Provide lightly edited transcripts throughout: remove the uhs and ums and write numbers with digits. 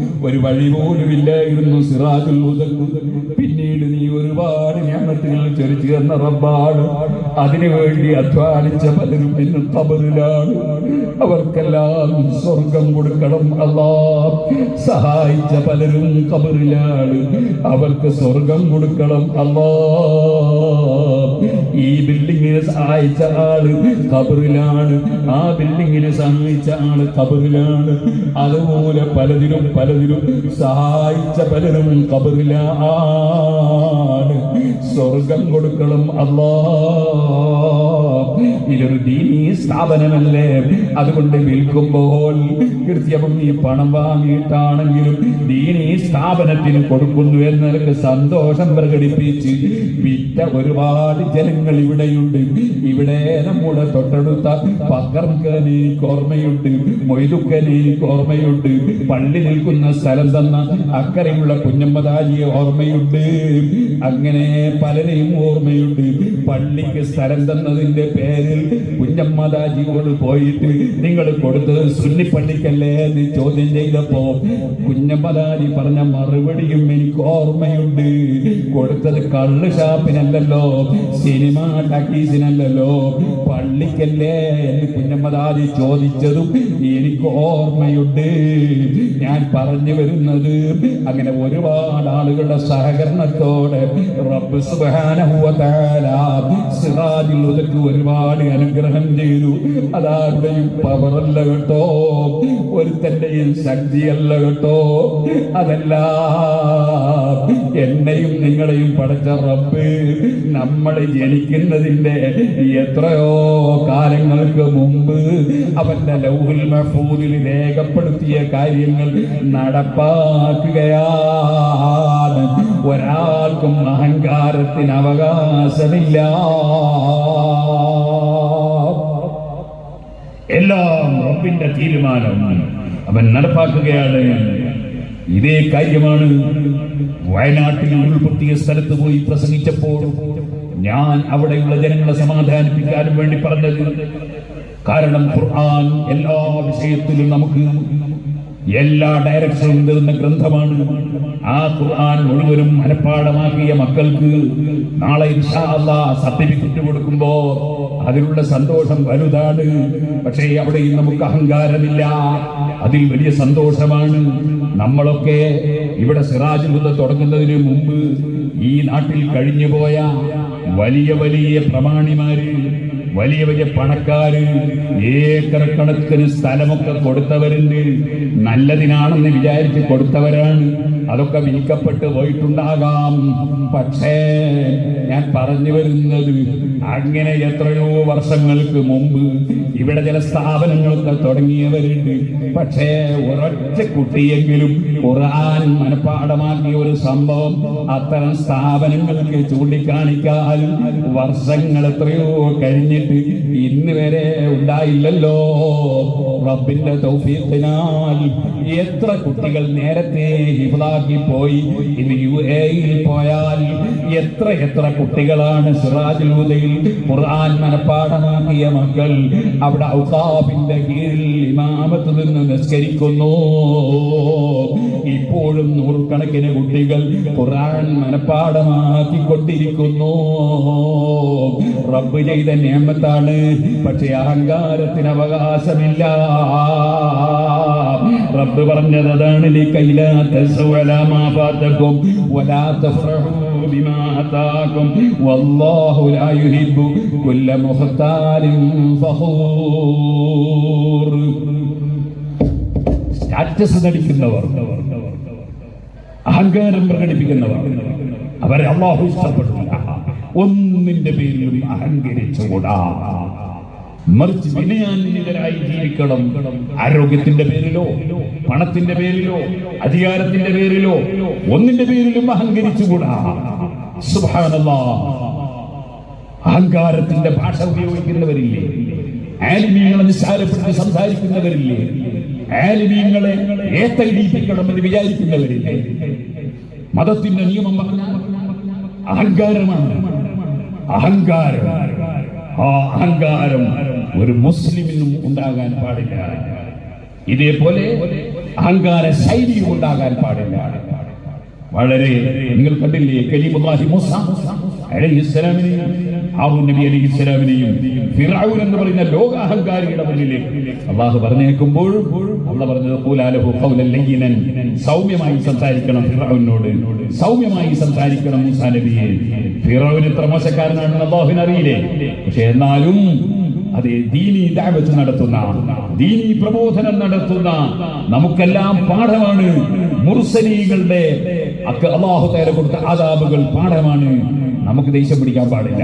ഒരു വഴി പോലും ഇല്ലായിരുന്നു സിറാജുൽ ഹുദക്ക്. പിന്നീട് നീ ഒരുപാട് നിഅമത്തുകൾ ചൊരിച്ചു തന്ന റബ്ബാണ്. അതിനുവേണ്ടി അധ്വാനിച്ച പലരും ഇന്ന് ഖബറിലാണ്. അവർക്കെല്ലാം സ്വർഗം കൊടുക്കണം അല്ലാ. സഹായിച്ച പലരും ഖബറിലാണ്. അവർക്ക് സ്വർഗം കൊടുക്കണം അല്ലാ. ഈ ബിൽഡിങ്ങിനെ സഹായിച്ച ആള് ഖബറിലാണ്. ആ ബിൽഡിങ്ങിനെ സഹായിച്ച ആള് ഖബറിലാണ്. അതുപോലെ പലതിലും സഹായിച്ച പലരും ഖബറിലാണ്. സ്വർഗം കൊടുക്കണം അല്ലാ. ഇതൊരു ദീനീ സ്ഥാപനമല്ലേ. അതുകൊണ്ട് വിൽക്കുമ്പോൾ കൃത്യവും ഈ പണം വാങ്ങിയിട്ടാണെങ്കിലും ദീനീ സ്ഥാപനത്തിന് കൊടുക്കുന്നു എന്നവർക്ക് സന്തോഷം പ്രകടിപ്പിച്ച് വിറ്റ ഒരുപാട് ജനങ്ങൾ ഇവിടെയുണ്ട്. ഇവിടെ നമ്മുടെ തൊട്ടടുത്ത പക്കർക്കനെ എനിക്ക് ഓർമ്മയുണ്ട്, മൊയ്തുക്കനെ എനിക്ക് ഓർമ്മയുണ്ട്, പള്ളി നിൽക്കുന്ന സ്ഥലം തന്ന അക്കരെയുള്ള കുഞ്ഞമ്മദാജിയെ ഓർമ്മയുണ്ട്. അങ്ങനെ പലരെയും ഓർമ്മയുണ്ട്. പള്ളിക്ക് സ്ഥലം തന്നതിന്റെ പേരിൽ കുഞ്ഞമ്മദാജിയോട് പോയിട്ട് നിങ്ങൾ കൊടുത്തത് സുന്നി പള്ളിക്കല്ലേ എന്ന് ചോദ്യം ചെയ്തപ്പോ കുഞ്ഞമ്മദാജി പറഞ്ഞ മറുപടിയും എനിക്ക് ഓർമ്മയുണ്ട്. കൊടുത്തത് കള്ള് ഷാപ്പിനല്ലല്ലോ, സിനിമ ടാക്കീസിനല്ലല്ലോ, പള്ളിക്കല്ലേ എന്ന് കുഞ്ഞമ്മദാജി ചോദിച്ചതും എനിക്ക് ഓർമ്മയുണ്ട്. ഞാൻ പറഞ്ഞു വരുന്നത് അങ്ങനെ ഒരുപാട് ആളുകളുടെ സഹകരണത്തോടെ റബ്ബ് സുബ്ഹാനഹു വ തആല സിറാജുൽ ഹുദക്ക് ഒരുപാട് അനുഗ്രഹം ചെയ്തു. അതാരുടെയും പവറല്ല കേട്ടോ, ഒരുത്തന്റെയും ശക്തിയല്ല കേട്ടോ. അതല്ല, എന്നെയും നിങ്ങളെയും പടച്ച റബ്ബ് നമ്മൾ ജനിക്കുന്നതിന്റെ എത്രയോ കാലങ്ങൾക്ക് മുമ്പ് അവന്റെ ലൗഹുൽ മഹ്ഫൂദിൽ രേഖപ്പെടുത്തിയ കാര്യങ്ങൾ നടപ്പാക്കുകയാണ്. ഒരാൾക്കും അഹങ്കാരത്തിന് അവകാശമില്ല. എല്ലാം റബ്ബിന്റെ തീരുമാനം, അവൻ നടപ്പാക്കുകയാണ്. ഇതേ കാര്യമാണ് വയനാട്ടിൽ ഉൾപ്പെടുത്തിയ സ്ഥലത്ത് പോയി പ്രസംഗിച്ചപ്പോൾ ഞാൻ അവിടെയുള്ള ജനങ്ങളെ സമാധാനിപ്പിക്കാനും വേണ്ടി പറഞ്ഞത്. കാരണം ഖുർആൻ എല്ലാ വിഷയത്തിലും നമുക്ക് എല്ലാ ഡയറക്ഷനും തരുന്ന ഗ്രന്ഥമാണ്. ആ ഖുർആൻ മുഴുവനും മനഃപ്പാഠമാക്കിയ മക്കൾക്ക് നാളെ ഇൻഷാ അല്ലാഹ് സർട്ടിഫിക്കറ്റ് കൊടുക്കുമ്പോ അതിലുള്ള സന്തോഷം വലുതാണ്. പക്ഷേ അവിടെയും നമുക്ക് അഹങ്കാരമില്ല, അതിൽ വലിയ സന്തോഷമാണ്. നമ്മളൊക്കെ ഇവിടെ സിറാജുൽ ഹുദ തുടങ്ങുന്നതിന് മുമ്പ് ഈ നാട്ടിൽ കഴിഞ്ഞുപോയ വലിയ വലിയ പ്രമാണിമാര്, വലിയ വലിയ പണക്കാര് ഏക്കർ കണക്കിന് സ്ഥലമൊക്കെ കൊടുത്തവരുണ്ട്. നല്ലതിനാണെന്ന് വിചാരിച്ച് കൊടുത്തവരാണ്. അതൊക്കെ വിൽക്കപ്പെട്ട് പോയിട്ടുണ്ടാകാം. പക്ഷേ ഞാൻ പറഞ്ഞു വരുന്നത്, അങ്ങനെ എത്രയോ വർഷങ്ങൾക്ക് മുമ്പ് ഇവിടെ ചില സ്ഥാപനങ്ങളൊക്കെ തുടങ്ങിയവരുണ്ട്. പക്ഷേ ഒരൊറ്റ കുട്ടിയെങ്കിലും ഖുർആൻ മനഃപ്പാഠമാക്കിയ ഒരു സംഭവം അത്തരം സ്ഥാപനങ്ങൾക്ക് ചൂണ്ടിക്കാണിക്കാൻ വർഷങ്ങൾ എത്രയോ കഴിഞ്ഞിട്ട് ഇന്ന് വരെ ഉണ്ടായില്ലല്ലോ. റബ്ബിന്റെ തൗഫീഖിനാൽ എത്ര കുട്ടികൾ നേരത്തെ ഹിഫ്ളാക്കി പോയി. ഇന്ന് UAE-യിൽ പോയാൽ എത്ര കുട്ടികളാണ് സിറാജുൽ ഹുദയിൽ ഖുർആൻ മനഃപ്പാഠമാക്കിയ മക്കൾ അവിടെ ഔഖാഫിന്റെ കീഴിൽ ഇമാമത്ത് നിന്ന് നിസ്കരിക്കുന്നു. ഇപ്പോഴും നൂറുകണക്കിന് കുട്ടികൾ ഖുർആൻ മനഃപ്പാഠമാക്കിക്കൊണ്ടിരിക്കുന്നു. റബ്ബ് ചെയ്ത നിഅമത്താണ്. പക്ഷേ അഹങ്കാരത്തിന് അവകാശമില്ല. റബ്ബ് പറഞ്ഞത് അതാണ്, ലികൈലാ തസ്വലാ മാ ഫാതകും വലാ തഫറഹു ബിമാ ആതാകും വല്ലാഹു ലാ യുഹിബ്ബു കുല്ല മുഖ്താലിൻ ഫഖൂർ. സ്റ്റാറ്റസ് നടിക്കുന്നവർ, അഹങ്കാരം പ്രകടിപ്പിക്കുന്നവർ, അവരെ അല്ലാഹു ഇഷ്ടപ്പെടില്ല. ഒന്നിന്റെ പേരിലും അഹങ്കരിച്ചുകൂടാ. മറിച്ച് വിനയാന്വിതരായി ജീവിക്കണം. ആരോഗ്യത്തിന്റെ പേരിലോ പണത്തിന്റെ പേരിലോ അധികാരത്തിന്റെ പേരിലോ ഒന്നിന്റെ പേരിലും അഹങ്കരിച്ചുകൂടാ. സുബ്ഹാനല്ലാഹ്. അഹങ്കാരത്തിന്റെ ഭാഷ ഉപയോഗിക്കുന്നവരില്ലേ? ആലിമീങ്ങളെ നിസ്സാരപ്പെടുത്തി സംസാരിക്കുന്നവരില്ലേ? ആലിമീങ്ങളെ ഏത്തടിപ്പിക്കണമെന്ന് വിചാരിക്കുന്നവരില്ലേ? മതത്തിന്റെ നിയമം പറഞ്ഞാൽ അഹങ്കാരമാണ്. അഹങ്കാരം, ആ അഹങ്കാരം ഒരു മുസ്ലിമിനും ഉണ്ടാകാൻ പാടില്ല. ഇതേപോലെ അഹങ്കാര ശൈലിയും ഉണ്ടാകാൻ പാടില്ല. വളരെ നിങ്ങൾ കണ്ടില്ലേ കലീമുല്ലാഹി മൂസ അലൈഹിസ്സലാമിനെയും ഹാറൂൻ നബി അലൈഹിസ്സലാമിനെയും ഫിർഔൻ എന്ന് പറയുന്ന ലോകാഹങ്കാരിയുടെ മുന്നിലേക്ക് അല്ലാഹു പറഞ്ഞേക്കുമ്പോൾ അല്ലാഹു പറഞ്ഞത് ഖൂലാ ലഹു ഖൗലൻ ലയ്യിനൻ, സൗമ്യമായി സംസാരിക്കണം ഫിർഔനോട്, സൗമ്യമായി സംസാരിക്കണം മൂസാ നബിയെ. ഫിർഔൻ എത്ര മോശക്കാരനാണെന്ന് അല്ലാഹുവിന് അറിയില്ലേ? പക്ഷെ എന്നാലും അതെ ദീനി ദഅവത്ത് നടത്തുന്ന, ദീനി പ്രബോധനം നടത്തുന്ന നമുക്കെല്ലാം പാഠമാണ്. മുർസലീങ്ങളുടെ അല്ലാഹു തആല കൊടുത്ത ആദാബുകൾ പാഠമാണ്. നമുക്ക് ദേഷ്യം പിടിക്കാൻ പാടില്ല.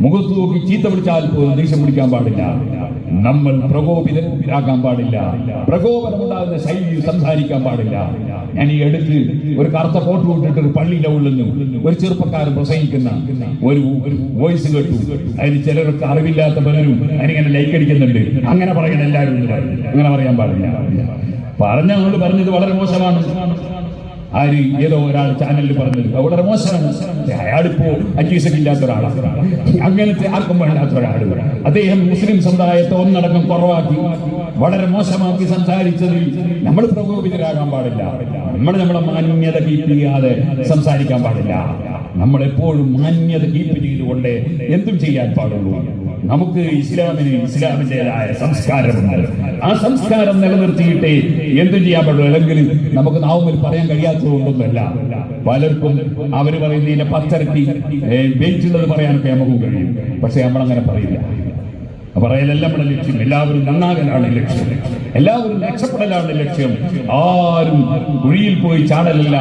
മുഖത്ത് നോക്കി ചീത്ത വിളിച്ചാൽ പോലും ദേഷ്യം പിടിക്കാൻ പാടില്ല. നമ്മൾ പ്രകോപിതരാകാൻ പാടില്ല. പ്രകോപനമുണ്ടാകുന്ന ശൈലിയിൽ സംസാരിക്കാൻ പാടില്ല. ഞാൻ ഈ അടുത്ത് ഒരു കറുത്ത കോട്ട് കൊണ്ടിട്ട് ഒരു പള്ളിയിലെ ഉള്ളുന്നു ഒരു ചെറുപ്പക്കാരൻ പ്രസംഗിക്കുന്ന ഒരു വോയിസ് കേട്ടു. അതിന് ചിലർക്ക് അറിവില്ലാത്ത പലരും അതിനിങ്ങനെ ലൈക്ക് അടിക്കുന്നുണ്ട്. അങ്ങനെ പറയണം എല്ലാവരും, അങ്ങനെ പറയാൻ പാടില്ല. പറഞ്ഞത് വളരെ മോശമാണ്. ആര് ഏതോ ഒരാൾ ചാനലിൽ പറഞ്ഞത് വളരെ മോശമാണ്. അയാളിപ്പോ അജീസക്കില്ലാത്ത ഒരാളാണ്, അങ്ങനത്തെ ആർക്കും വേണ്ടാത്ത ഒരാൾ. അദ്ദേഹം മുസ്ലിം സമുദായത്തെ ഒന്നടക്കം കുറവാക്കി വളരെ മോശമാക്കി സംസാരിച്ചതിൽ നമ്മൾ പ്രകോപിതരാകാൻ പാടില്ല. നമ്മളെ മാന്യത കീപ്പ് ചെയ്യാതെ സംസാരിക്കാൻ പാടില്ല. നമ്മളെപ്പോഴും മാന്യത കീപ്പ് ചെയ്തുകൊണ്ട് എന്തും ചെയ്യാൻ പാടുള്ളൂ. നമുക്ക് ഇസ്ലാമിന്റേതായ സംസ്കാരമുണ്ട്. ആ സംസ്കാരം നിലനിർത്തിയിട്ട് എന്തും ചെയ്യാൻ പാടുള്ളൂ. അല്ലെങ്കിൽ നമുക്ക് നാവുമ്പിൽ പറയാൻ കഴിയാത്തതുകൊണ്ടൊന്നുമല്ല. പലർക്കും അവര് പറയുന്നതിന്റെ 10 ഇരട്ടി വെയിറ്റുള്ളത് പറയാനൊക്കെ നമുക്കും കഴിയും. പക്ഷെ നമ്മളങ്ങനെ പറയില്ല. പറയലല്ല നമ്മുടെ ലക്ഷ്യം. എല്ലാവരും നന്നാകലാണ് ലക്ഷ്യം, എല്ലാവരും രക്ഷപ്പെടലാണ് ലക്ഷ്യം. ആരും കുഴിയിൽ പോയി ചാടലല്ല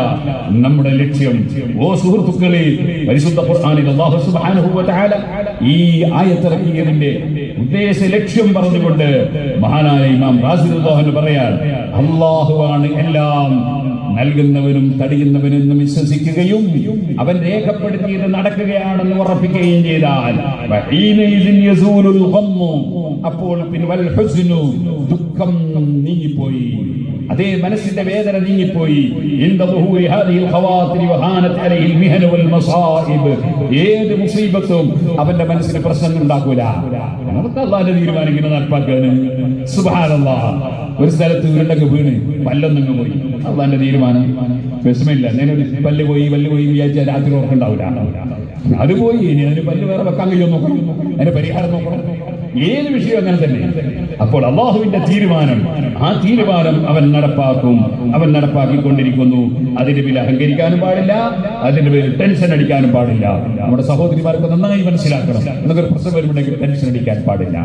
നമ്മുടെ ലക്ഷ്യം. ഓ സുഹൃത്തുക്കളെ, പരിശുദ്ധ ഖുർആനിൽ അല്ലാഹു സുബ്ഹാനഹു വ തആല ഈ ആയത്തിറക്കിയതിന്റെ ഉദ്ദേശ ലക്ഷ്യം പറഞ്ഞുകൊണ്ട് മഹാനായ ഇമാം റാസി റളിയല്ലാഹു അൻഹു പറയാൻ, അല്ലാഹുവാണ് എല്ലാം നൽകുന്നവനും തടിയുന്നവനും എന്ന് വിശ്വസിക്കുകയും അവൻ രേഖപ്പെടുത്തിയത് നടക്കുകയാണെന്ന് ഉറപ്പിക്കുകയും ചെയ്താൽ അപ്പോൾ ദുഃഖം നീങ്ങിപ്പോയി, അതേ മനസ്സിന്റെ വേദന നീങ്ങിപ്പോയി. ഏത് മുസീബത്തും അവന്റെ മനസ്സിന് പ്രശ്നം ഉണ്ടാക്കൂല. നമുക്ക് അല്ലാഹുവിന്റെ തീരുമാനം ഇങ്ങനെ നടപ്പാക്കാണ്. സുബ്ഹാനല്ലാഹ്. ഒരു സ്ഥലത്ത് ഉരുണ്ടൊക്കെ വീണ് പല്ലൊന്നങ്ങ് പോയി, അള്ളാന്റെ തീരുമാനം. വിഷമില്ല, ഞാനൊരു പല്ല് പോയി വിചാരിച്ചാൽ രാത്രി ഉറക്കുണ്ടാവില്ല. അത് പോയി, ഇനി അതിന് പല്ല് വേറെ വെക്കാൻ കഴിയുമോ നോക്കണം, അതിന്റെ പരിഹാരം നോക്കണം. ഏത് വിഷയം അങ്ങനെ തന്നെ. അപ്പോൾ അള്ളാഹുവിന്റെ തീരുമാനം, ആ തീരുമാനം അവൻ നടപ്പാക്കും, അവൻ നടപ്പാക്കിക്കൊണ്ടിരിക്കുന്നു. അതിന്റെ പേരിൽ അഹങ്കരിക്കാനും പാടില്ല, അതിന്റെ പേരിൽ ടെൻഷൻ അടിക്കാനും പാടില്ല. നമ്മുടെ സഹോദരിമാർക്ക് നന്നായി മനസ്സിലാക്കണം. നമുക്കൊരു പ്രശ്നം വരുമ്പോഴേക്കും ടെൻഷൻ അടിക്കാൻ പാടില്ല.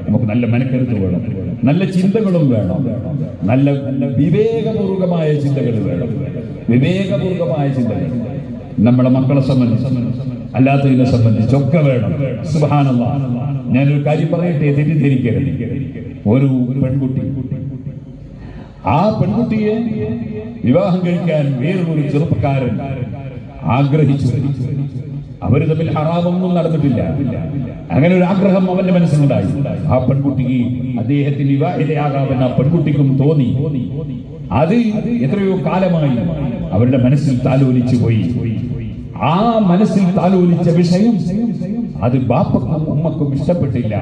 നമുക്ക് നല്ല മനക്കരുത്ത് വേണം, നല്ല ചിന്തകളും വേണം, നല്ല വിവേകപൂർവകമായ ചിന്തകൾ വേണം. വിവേകപൂർവകമായ ചിന്തകൾ നമ്മുടെ മക്കളെ സംബന്ധിച്ച് അല്ലാത്തതിനെ സംബന്ധിച്ചൊക്കെ വേണം. സുബ്ഹാനല്ലാഹ്. ഞാനൊരു കാര്യം പറയട്ടെ, തെറ്റിദ്ധരിക്കരുത്. ഒരു പെൺകുട്ടി, ആ പെൺകുട്ടിയെ വിവാഹം കഴിക്കാൻ വേറൊരു ചെറുപ്പക്കാരൻ ആഗ്രഹിച്ചു. അവര് തമ്മിൽ ഹറാമൊന്നും നടന്നിട്ടില്ല. അങ്ങനെ ഒരു ആഗ്രഹം അവന്റെ മനസ്സിലുണ്ടായി. ആ പെൺകുട്ടിക്ക് അദ്ദേഹത്തിന് വിവാഹിതയാകാമെന്ന് ആ പെൺകുട്ടിക്കും തോന്നി. അത് എത്രയോ കാലമായി അവരുടെ മനസ്സിൽ താലോലിച്ചു പോയി. ആ മനസ്സിൽ താലോലിച്ച വിഷയം അത് ബാപ്പക്കും ഉമ്മക്കും ഇഷ്ടപ്പെട്ടില്ല,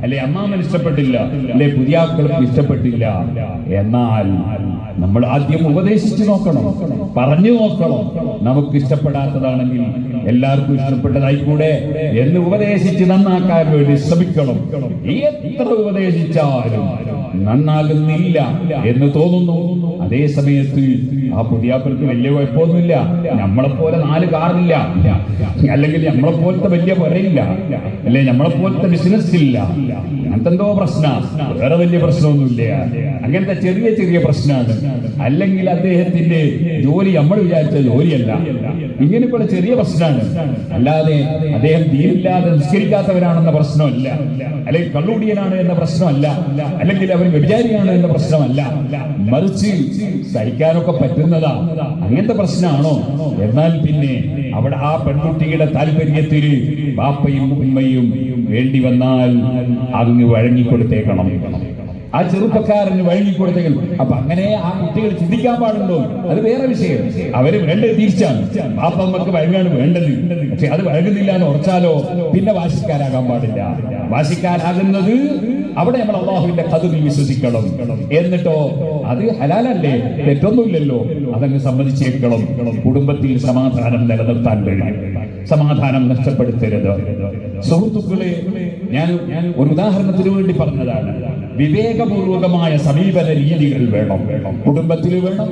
അല്ലെ അമ്മാമൻ ഇഷ്ടപ്പെട്ടില്ല, അല്ലെ പുതിയാക്കൾക്കും ഇഷ്ടപ്പെട്ടില്ല. എന്നാൽ നമ്മൾ ആദ്യം ഉപദേശിച്ചു നോക്കണം, പറഞ്ഞു നോക്കണം. നമുക്ക് ഇഷ്ടപ്പെടാത്തതാണെങ്കിൽ എല്ലാവർക്കും ഇഷ്ടപ്പെട്ടതായിക്കൂടെ എന്ന് ഉപദേശിച്ച് നന്നാക്കാൻ വേണ്ടി ശ്രമിക്കണം. എത്ര ഉപദേശിച്ചാലും നന്നാകുന്നില്ല എന്ന് തോന്നുന്നു. അതേ സമയത്ത് ആ പുതിയാപ്പർക്ക് വലിയ കുഴപ്പമൊന്നുമില്ല, നമ്മളെപ്പോലെ 4 കാറില്ല, അല്ലെങ്കിൽ നമ്മളെപ്പോലത്തെ വലിയ പുരയില്ല, അല്ലെ നമ്മളെപ്പോലത്തെ ബിസിനസ് ഇല്ല, അങ്ങനത്തെ എന്തോ പ്രശ്നം, വേറെ വലിയ പ്രശ്നമൊന്നുമില്ല, അങ്ങനത്തെ ചെറിയ ചെറിയ പ്രശ്നമാണ്. അല്ലെങ്കിൽ അദ്ദേഹത്തിന്റെ ജോലി നമ്മൾ വിചാരിച്ച ജോലിയല്ല, ഇങ്ങനെയുള്ള ചെറിയ പ്രശ്നമാണ്. അല്ലാതെ അദ്ദേഹം ദീനില്ലാതെ നിസ്കരിക്കാത്തവരാണെന്ന പ്രശ്നമല്ല, അല്ലെങ്കിൽ കള്ളുടിയനാണ് എന്ന പ്രശ്നമല്ല, അല്ലെങ്കിൽ അവൻ വ്യഭിചാരിയാണ് എന്ന പ്രശ്നമല്ല. മറിച്ച് സഹിക്കാനൊക്കെ പറ്റുന്നതാ, അങ്ങനത്തെ പ്രശ്നമാണോ? എന്നാൽ പിന്നെ അവിടെ ആ പെൺകുട്ടിയുടെ താല്പര്യത്തിന് ബാപ്പയും ഉമ്മയും വേണ്ടി വന്നാൽ അങ്ങ് വഴങ്ങിക്കൊടുത്തേക്കണം. ആ ചെറുപ്പക്കാരന് വഴങ്ങിക്കൊടുത്തെങ്കിൽ അപ്പൊ അങ്ങനെ ആ കുട്ടികൾ ചിന്തിക്കാൻ പാടുണ്ടോ? അത് വേറെ വിഷയം. അവര് വേണ്ടത് തിരിച്ചാണ്, ബാപ്പ അമ്മക്ക് വഴങ്ങാണ് വേണ്ടത്. പക്ഷെ അത് വഴങ്ങുന്നില്ല എന്ന് ഉറച്ചാലോ പിന്നെ വാശിക്കാരാകാൻ പാടില്ല. വാശിക്കാരാകുന്നത് അവിടെ നമ്മൾ അല്ലാഹുവിന്റെ ഖദറിൽ വിശ്വസിക്കണം. എന്നിട്ടോ അത് ഹലാലല്ലേ, തെറ്റൊന്നുമില്ലല്ലോ, അതങ്ങ് സമ്മതിച്ചേക്കണം. കുടുംബത്തിൽ സമാധാനം നിലനിർത്താൻ കഴിയും, സമാധാനം നഷ്ടപ്പെടുത്തരുത്. സുഹൃത്തുക്കളെ, ഞാൻ ഒരു ഉദാഹരണത്തിന് വേണ്ടി പറഞ്ഞതാണ്. വിവേകപൂർവകമായ സമീപന രീതികൾ വേണം, കുടുംബത്തിൽ വേണം.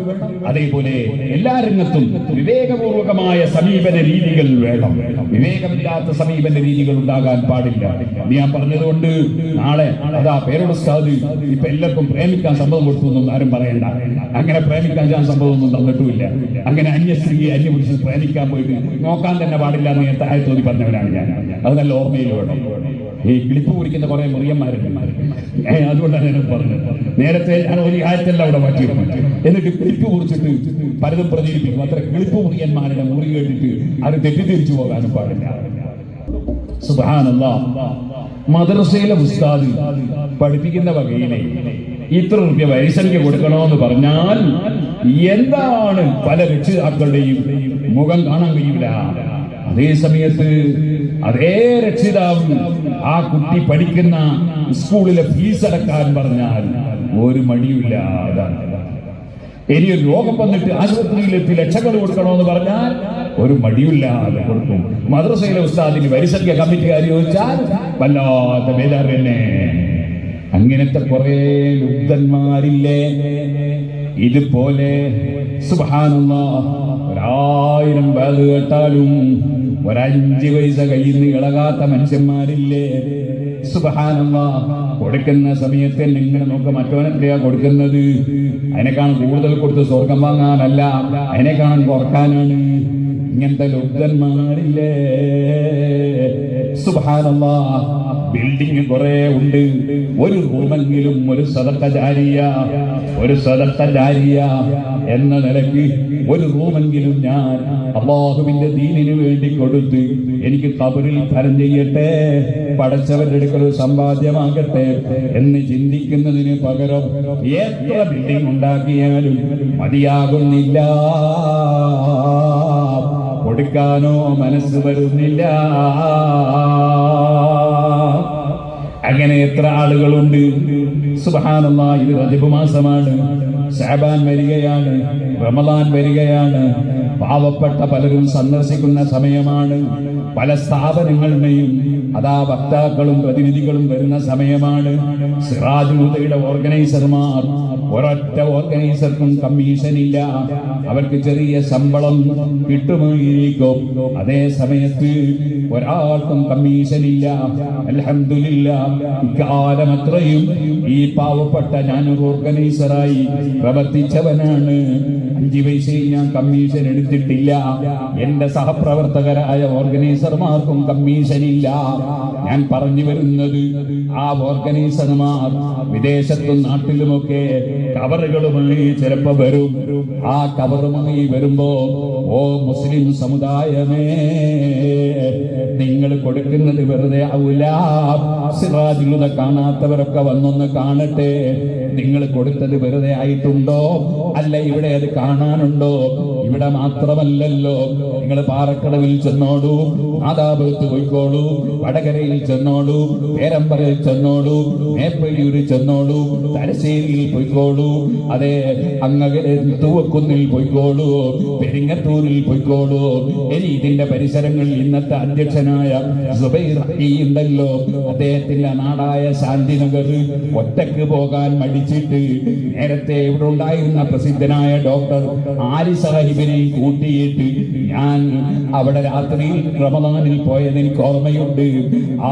അതേപോലെ എല്ലാ രംഗത്തും വിവേകപൂർവകമായ സമീപന രീതികൾ വേണം. വിവേകമില്ലാത്ത സമീപന രീതികൾ ഉണ്ടാകാൻ പാടില്ല. ഞാൻ പറഞ്ഞതുകൊണ്ട് നാളെ അതാ പേരോട് ഉസ്താദ് ഇപ്പൊ എല്ലാവർക്കും പ്രേമിക്കാൻ സമ്മതം കൊടുത്തു എന്നും ആരും പറയണ്ട. അങ്ങനെ പ്രേമിക്കാൻ ഞാൻ സമ്മതം ഒന്നും തന്നിട്ടുമില്ല. അങ്ങനെ അന്യസ്ത്രീയെ അന്യപുരുഷൻ പ്രേമിക്കാൻ പോയിട്ട് നോക്കാൻ തന്നെ പാടില്ല എന്ന് ഞാൻ താഴെ തോന്നി പറഞ്ഞവനാണ് ഞാൻ. അത് നല്ല ഓർമ്മയിൽ വേണം. ഈ കിളിപ്പ് കുടിക്കുന്ന കുറെ മുറിയന്മാരുണ്ട്, അതുകൊണ്ടാണ് ഞാൻ പറഞ്ഞത്. നേരത്തെ ഞാൻ ഒരു ആയത്തല്ല അവിടെ മാറ്റിയിരുന്നു, എന്നിട്ട് കിളിപ്പ് കുറിച്ചിട്ട് പലതും പ്രചരിപ്പിക്കും. അത്ര കിളിപ്പ് മുറിയന്മാരുടെ മുറി കേട്ടിട്ട് അത് തെറ്റിദ്ധരിച്ചു പോകാനും പാടില്ല. സുബ്ഹാനല്ലാഹ്, മദ്രസയിലെ ഉസ്താദ് പഠിപ്പിക്കുന്ന വകയിലെ ഇത്ര രൂപ വയസ്സംഖ്യ കൊടുക്കണമെന്ന് പറഞ്ഞാൽ എന്താണ് പല രക്ഷിതാക്കളുടെയും മുഖം കാണാൻ കഴിയില്ല. അതേ സമയത്ത് അതേ രക്ഷിതാവ് ആ കുട്ടി പഠിക്കുന്ന സ്കൂളിലെ ഫീസ് അടക്കാൻ പറഞ്ഞാൽ ഒരു മടിയില്ല. ഇനി ഒരു രോഗം വന്നിട്ട് ആശുപത്രിയിലെത്തി ലക്ഷങ്ങൾ കൊടുക്കണമെന്ന് പറഞ്ഞാൽ ഒരു മടിയില്ലാതെ കൊടുക്കും. മദ്രസയിലെ ഉസ്താദിന് വരിസംഖ്യ കമ്മിറ്റിക്കാർ ചോദിച്ചാൽ വല്ലാത്ത ബേജാറ് തന്നെ. അങ്ങനത്തെ കുറെ ലുബ്ധന്മാരില്ലേ ഇതുപോലെ? സുബ്ഹാനല്ലാഹ്, 1000 ബാഗ് കേട്ടാലും 5 പൈസ കയ്യിൽ നിന്ന് ഇളകാത്ത മനുഷ്യന്മാരില്ലേ? സുബ്ഹാനല്ലാഹ്, കൊടുക്കുന്ന സമയത്ത് ഇങ്ങനെ നോക്ക, മറ്റവനെത്രയാ കൊടുക്കുന്നത്, അതിനെക്കാൾ കൂടുതൽ കൊടുത്ത് സ്വർഗം വാങ്ങാനല്ല, അതിനെക്കാൾ കുറക്കാനാണ്. ഇങ്ങനത്തെ ലുബ്ധന്മാരില്ലേ? സുബ്ഹാനല്ലാഹ്, ബിൽഡിംഗ് കുറെ ഉണ്ട്, ഒരു റൂമെങ്കിലും ഒരു സദഖ ജാരിയ, ഒരു സദഖ ജാരിയ എന്ന നിലയ്ക്ക് ഒരു റൂമെങ്കിലും ഞാൻ അല്ലാഹുവിന്റെ ദീനിനു വേണ്ടി കൊടുത്ത് എനിക്ക് ഖബറിൽ ഫലം ചെയ്യട്ടെ, പടച്ചവരുടെ അടുക്കൽ സമ്പാദ്യമാകട്ടെ എന്ന് ചിന്തിക്കുന്നതിന് പകരം എത്ര ബിൽഡിംഗ് ഉണ്ടാക്കിയാലും മതിയാകുന്നില്ല, കൊടുക്കാനോ മനസ്സ് വരുന്നില്ല. അങ്ങനെ എത്ര ആളുകളുണ്ട്. സുബ്ഹാനല്ലാഹ്, ഇത് റജബ് മാസമാണ്, ശഅബാൻ വരികയാണ്, റമളാൻ വരികയാണ്. പാവപ്പെട്ട പലരും സന്ദർശിക്കുന്ന സമയമാണ്. പല സ്ഥാപനങ്ങളുടെയും അതാ വക്താക്കളും പ്രതിനിധികളും വരുന്ന സമയമാണ്. സിറാജുൽ ഹുദയുടെ ഓർഗനൈസർമാർ, ഒരൊറ്റ ഓർഗനൈസർക്കും കമ്മീഷൻ ഇല്ല, അവർക്ക് ചെറിയ ശമ്പളം കിട്ടുമായിരിക്കും. അതേ സമയത്ത് ഒരാൾക്കും കമ്മീഷൻ ഇല്ല. അൽഹംദുലില്ലാഹ്, ഇക്കാലം അത്രയും ഈ പാവപ്പെട്ട ഞാനൊരു ഓർഗനൈസറായി പ്രവർത്തിച്ചവനാണ്. 5 പൈസയും ഞാൻ കമ്മീഷൻ എടുത്തിട്ടില്ല. എന്റെ സഹപ്രവർത്തകരായ ഓർഗനൈസർമാർക്കും കമ്മീഷൻ ഇല്ല. ഞാൻ പറഞ്ഞു വരുന്നത്, ആ ഓർഗനൈസർമാർ വിദേശത്തും നാട്ടിലുമൊക്കെ കവറുകളുമായി ചിലപ്പോ വരും. ആ കവറുമായി വരുമ്പോ, ഓ മുസ്ലിം സമുദായമേ, നിങ്ങൾ കൊടുക്കുന്നത് വെറുതെ ആവൂല. സിറാജുൽ ഹുദ കാണാത്തവരൊക്കെ വന്നൊന്ന് കാണട്ടെ, നിങ്ങൾ കൊടുത്തത് വെറുതെ ആയിട്ടുണ്ടോ, അല്ല ഇവിടെ അത് കാണാനുണ്ടോ? ഇവിടെ മാത്രമല്ലല്ലോ, നിങ്ങൾ പാറക്കടവിൽ ചെന്നോളൂ, നാദാപുരത്ത് പോയിക്കോളൂ, വടകരയിൽ ചെന്നോളൂ, പേരമ്പലയിൽ ചെന്നോളൂ, മേപ്പയ്യൂരിൽ ചെന്നോളൂ, തലശ്ശേരിയിൽ പോയിക്കോളൂ, അതെ അങ്ങകലെ തൂവക്കുന്നിൽ പോയിക്കോളൂ, പെരിങ്ങത്തൂരിൽ പോയിക്കോളൂ. ഇനി ഇതിന്റെ പരിസരങ്ങളിൽ ഇന്നത്തെ അധ്യക്ഷനായ സുബൈർ ഉണ്ടല്ലോ, അദ്ദേഹത്തിന്റെ നാടായ ശാന്തിനഗർ ഒറ്റക്ക് പോകാൻ മടിച്ചിട്ട് നേരത്തെ ഇവിടെ ഉണ്ടായിരുന്ന പ്രസിദ്ധനായ ഡോക്ടർ ആലി സാഹിബിനെ കൂട്ടിയിട്ട് ഞാൻ അവിടെ രാത്രിയിൽ റമദാനിൽ പോയത് എനിക്ക് ഓർമ്മയുണ്ട്.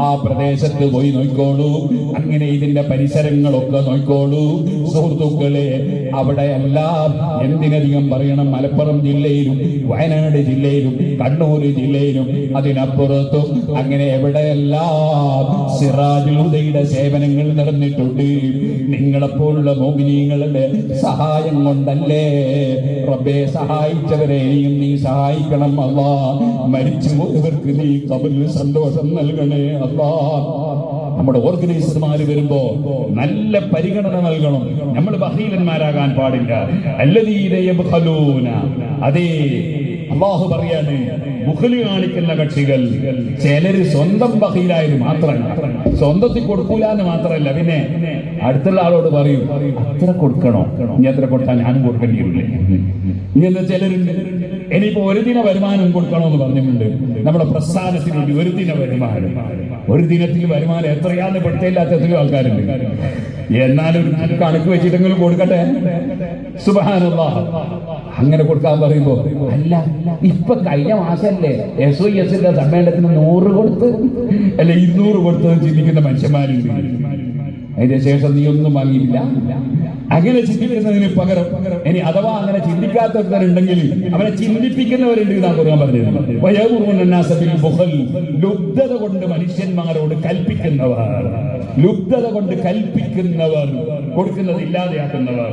ആ പ്രദേശത്ത് പോയി നോക്കോളൂ, അങ്ങനെ ഇതിന്റെ പരിസരങ്ങളൊക്കെ നോക്കോളൂ സുഹൃത്തുക്കളെ. അവിടെ എല്ലാം, എന്തിനധികം പറയണം, മലപ്പുറം ജില്ലയിലും വയനാട് ജില്ലയിലും കണ്ണൂർ ജില്ലയിലും അതിനപ്പുറത്തും അങ്ങനെ എവിടെയെല്ലാം സിറാജുൽ ഹുദയുടെ സേവനങ്ങൾ നടന്നിട്ടുണ്ട്. നിങ്ങളെപ്പോലുള്ള മോമിനീങ്ങളുടെ സഹായം കൊണ്ടല്ലേ റബ്ബേ സഹായിച്ചവരെ ഇനിയും നീ സഹായിക്കണം അല്ലാ. മരിച്ചു പോയവർക്ക് നീ ഖബറിൽ സന്തോഷം നൽകണേ അല്ലാ. നമ്മുടെ ഓർഗനൈസർമാര് വരുമ്പോ നല്ല പരിഗണന നൽകണം. നമ്മൾ ബഖീലന്മാരാകാൻ പാടില്ല. അല്ലദീന യബ്ഖലൂന, അതേ അല്ലാഹു പറയാണ്, ബുഖ്ലി കാണിക്കുന്ന കക്ഷികൾ ചിലര് സ്വന്തം ബഖീലായത് മാത്രമല്ല, സ്വന്തത്തിൽ കൊടുക്കൂല എന്ന് മാത്രമല്ല, പിന്നെ അടുത്തുള്ള ആളോട് പറയും അത്ര കൊടുക്കണോ, ഇനി എത്ര കൊടുത്താൽ ഞാനും കൊടുക്കേണ്ടി വരില്ലേ. ഇങ്ങനെ ചിലരുണ്ട് ഇനിയിപ്പോ ഒരു ദിന വരുമാനം കൊടുക്കണമെന്ന് പറഞ്ഞിട്ടുണ്ട്. നമ്മുടെ പ്രസ്ഥാനത്തിന് വേണ്ടി ഒരു ദിന വരുമാനം, ഒരു ദിനത്തിൽ വരുമാനം എത്രയാന്ന് പെടുത്തില്ലാത്ത എത്രയോ ആൾക്കാരുണ്ട്. എന്നാലും കണക്ക് വെച്ചിട്ടെങ്കിലും കൊടുക്കട്ടെ. സുബ്ഹാനല്ലാഹ്. അങ്ങനെ കൊടുക്കാൻ പറയുമ്പോ അല്ല ഇപ്പൊ കഴിഞ്ഞ മാസല്ലേ SOS സമ്മേളനത്തിന് 100 കൊടുത്ത് അല്ല 200 കൊടുത്തത് ചിന്തിക്കുന്ന മനുഷ്യന്മാരുണ്ട്. അതിന്റെ ശേഷം നീ ഒന്നും വാങ്ങിയില്ല. അങ്ങനെ ചിന്തിക്കുന്നതിന് പകരം ഇനി അഥവാ അങ്ങനെ ചിന്തിക്കാത്തവരുണ്ടെങ്കിൽ അവനെ ചിന്തിപ്പിക്കുന്നവരുണ്ട് എന്നാണ് ഖുർആൻ പറഞ്ഞത്. ലുബ്ധത കൊണ്ട് മനുഷ്യന്മാരോട് കൽപ്പിക്കുന്നവർ, ലുബ്ധത കൊണ്ട് കൽപ്പിക്കുന്നവർ, കൊടുക്കുന്നത് ഇല്ലാതെയാക്കുന്നവർ.